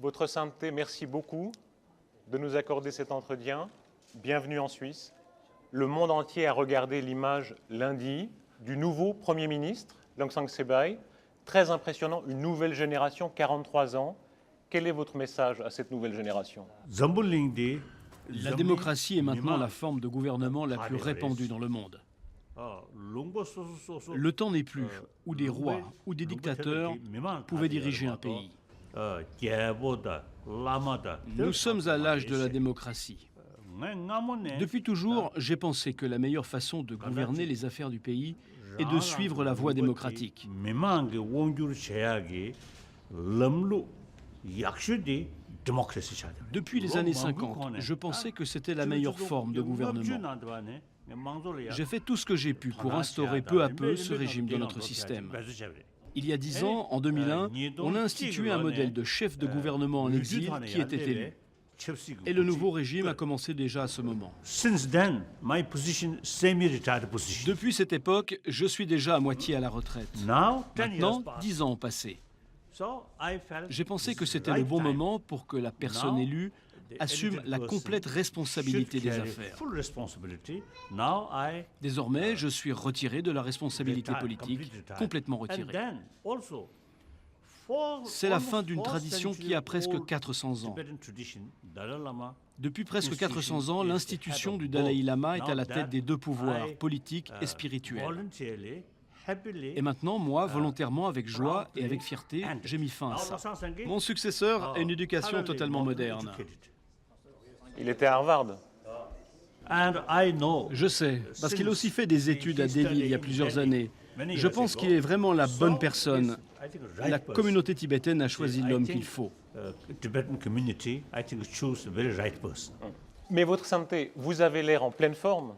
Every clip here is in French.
Votre Sainteté, merci beaucoup de nous accorder cet entretien. Bienvenue en Suisse. Le monde entier a regardé l'image lundi du nouveau Premier ministre, Leng Sang-Sebay. Très impressionnant, une nouvelle génération, 43 ans. Quel est votre message à cette nouvelle génération? La démocratie est maintenant la forme de gouvernement la plus répandue dans le monde. Le temps n'est plus où des rois ou des dictateurs pouvaient diriger un pays. Nous sommes à l'âge de la démocratie. Depuis toujours, j'ai pensé que la meilleure façon de gouverner les affaires du pays est de suivre la voie démocratique. Depuis les années 50, je pensais que c'était la meilleure forme de gouvernement. J'ai fait tout ce que j'ai pu pour instaurer peu à peu ce régime dans notre système. Il y a 10 ans, en 2001, on a institué un modèle de chef de gouvernement en exil qui était élu. Et le nouveau régime a commencé déjà à ce moment. Depuis cette époque, je suis déjà à moitié à la retraite. Maintenant, 10 ans ont passé. J'ai pensé que c'était le bon moment pour que la personne élue assume la complète responsabilité des affaires. Désormais, je suis retiré de la responsabilité politique, complètement retiré. C'est la fin d'une tradition qui a presque 400 ans. Depuis presque 400 ans, l'institution du Dalai Lama est à la tête des deux pouvoirs, politique et spirituel. Et maintenant, moi, volontairement, avec joie et avec fierté, j'ai mis fin à ça. Mon successeur a une éducation totalement moderne. Il était à Harvard. Je sais, parce qu'il a aussi fait des études à Delhi il y a plusieurs années. Je pense qu'il est vraiment la bonne personne. La communauté tibétaine a choisi l'homme qu'il faut. Mais votre Sainteté, vous avez l'air en pleine forme.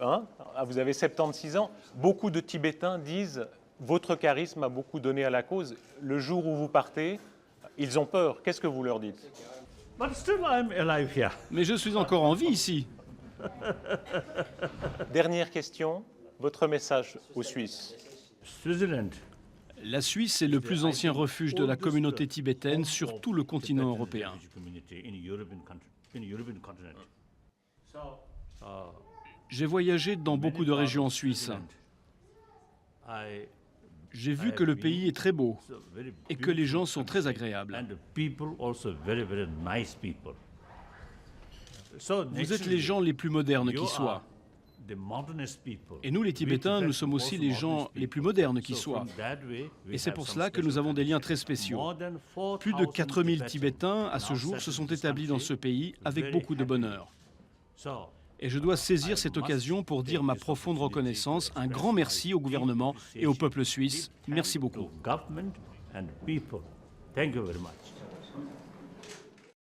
Hein? Vous avez 76 ans. Beaucoup de Tibétains disent « votre charisme a beaucoup donné à la cause ». Le jour où vous partez, ils ont peur. Qu'est-ce que vous leur dites? Mais je suis encore en vie ici. Dernière question, votre message aux Suisses. La Suisse est le plus ancien refuge de la communauté tibétaine sur tout le continent européen. J'ai voyagé dans beaucoup de régions en Suisse. J'ai vu que le pays est très beau et que les gens sont très agréables. Vous êtes les gens les plus modernes qui soient. Et nous, les Tibétains, nous sommes aussi les gens les plus modernes qui soient. Et c'est pour cela que nous avons des liens très spéciaux. Plus de 4000 Tibétains, à ce jour, se sont établis dans ce pays avec beaucoup de bonheur. Et je dois saisir cette occasion pour dire ma profonde reconnaissance, un grand merci au gouvernement et au peuple suisse. Merci beaucoup.